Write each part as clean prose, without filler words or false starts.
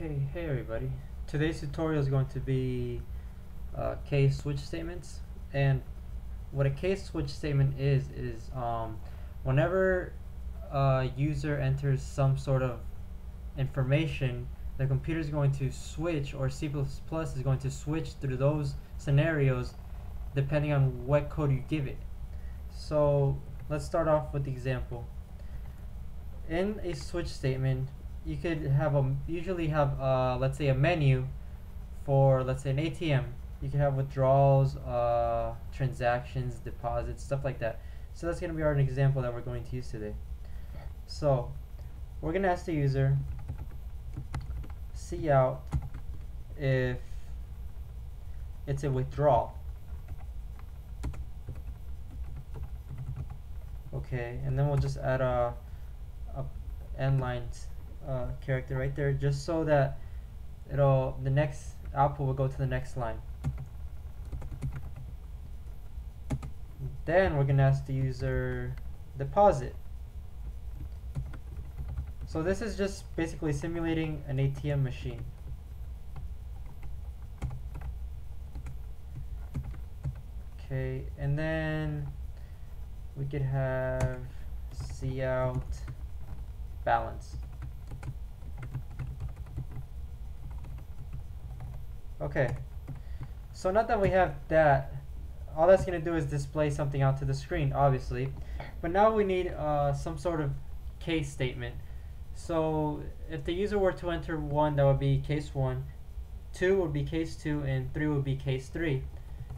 Okay, hey everybody. Today's tutorial is going to be case switch statements, and what a case switch statement is whenever a user enters some sort of information, the computer is going to switch, or C++ is going to switch through those scenarios depending on what code you give it. So let's start off with the example. In a switch statement, you could have usually have let's say a menu for, let's say, an ATM. You can have withdrawals, transactions, deposits, stuff like that. So that's going to be our example that we're going to use today. So we're going to ask the user see out if it's a withdrawal. Okay, and then we'll just add a end line character right there, just so that the next output will go to the next line. Then we're going to ask the user deposit. So this is just basically simulating an ATM machine. Okay, and then we could have see out balance. Okay, so now that we have that, all that's going to do is display something out to the screen, obviously. But now we need some sort of case statement. So if the user were to enter 1, that would be case 1, 2 would be case 2, and 3 would be case 3.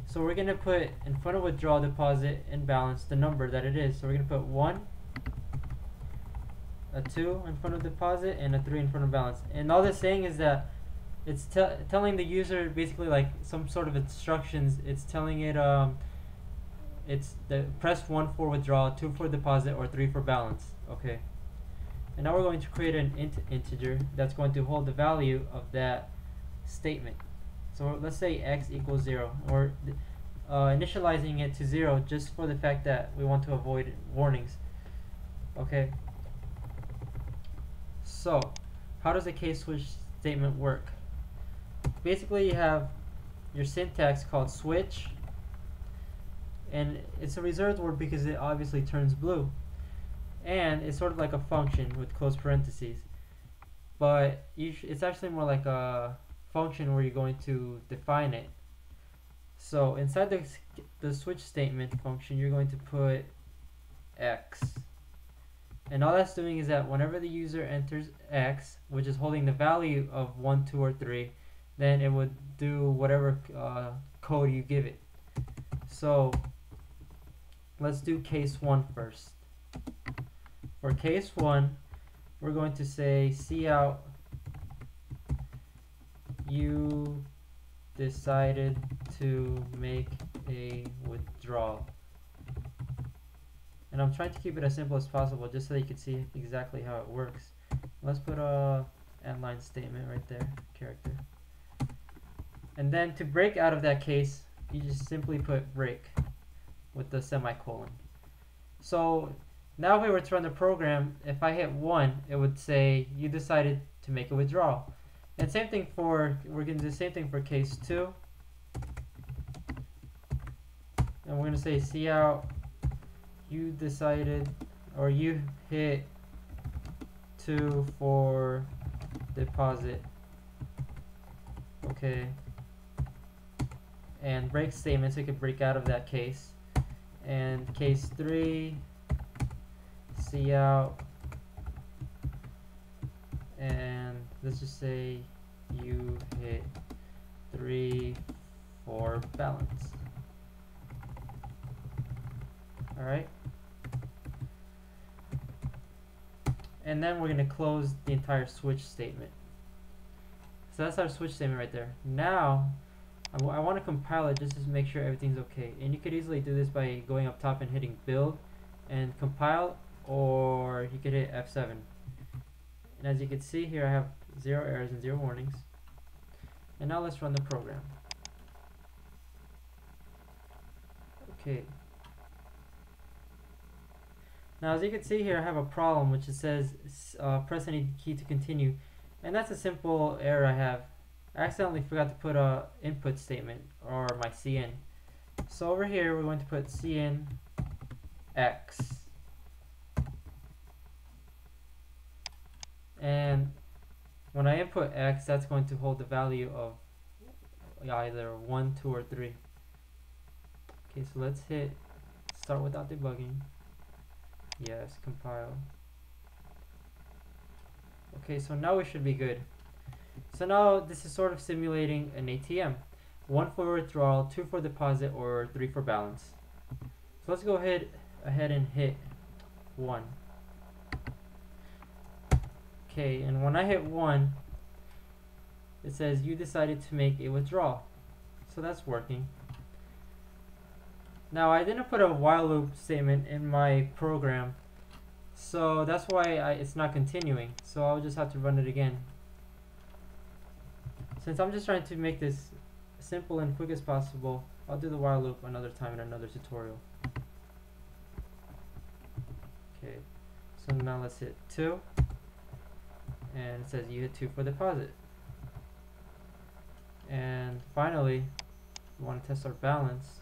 So we're going to put in front of withdrawal, deposit, and balance the number that it is. So we're going to put 1, a 2 in front of deposit, and a 3 in front of balance. And all this saying is that it's telling the user basically like some sort of instructions. It's telling it it's press 1 for withdrawal, 2 for deposit, or 3 for balance. Okay. And now we're going to create an integer that's going to hold the value of that statement. So let's say x equals 0, or initializing it to 0 just for the fact that we want to avoid warnings. Okay. So how does a case switch statement work? Basically, you have your syntax called switch, and it's a reserved word because it obviously turns blue, and it's sort of like a function with closed parentheses, but it's actually more like a function where you're going to define it. So inside the switch statement function, you're going to put x, and all that's doing is that whenever the user enters x, which is holding the value of 1, 2, or 3, then it would do whatever code you give it. So let's do case 1 first. For case 1, we're going to say see out you decided to make a withdrawal. And I'm trying to keep it as simple as possible just so that you can see exactly how it works. Let's put a end line statement right there, character. And then to break out of that case, you just simply put break with the semicolon. So now if we were to run the program, if I hit 1, it would say you decided to make a withdrawal. And same thing we're going to do the same thing for case 2. And we're going to say see out you decided, or you hit 2 for deposit. Okay. And break statements, we could break out of that case. And case 3, see out, and let's just say you hit 3 for balance. Alright. And then we're going to close the entire switch statement. So that's our switch statement right there. Now I want to compile it just to make sure everything's okay. And you could easily do this by going up top and hitting build and compile, or you could hit F7. And as you can see here, I have 0 errors and 0 warnings. And now let's run the program. Okay. Now as you can see here, I have a problem which it says press any key to continue. And that's a simple error I have. I accidentally forgot to put a input statement, or my cin. So over here we're going to put cin x, and when I input x, that's going to hold the value of either 1, 2, or 3. Okay, so let's hit start without debugging. Yes, compile. Okay, so now we should be good. So now this is sort of simulating an ATM. 1 for withdrawal, 2 for deposit, or 3 for balance. So let's go ahead and hit 1. Okay, and when I hit 1, it says you decided to make a withdrawal. So that's working. Now I didn't put a while loop statement in my program, so that's why it's not continuing. So I'll just have to run it again. Since I'm just trying to make this simple and quick as possible, I'll do the while loop another time in another tutorial. Okay, so now let's hit 2, and it says you hit 2 for deposit. And finally, we want to test our balance.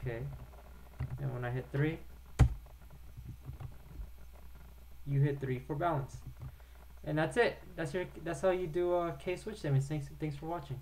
Okay, and when I hit 3, you hit 3 for balance. And that's it. That's how you do K-switch statements. Thanks for watching.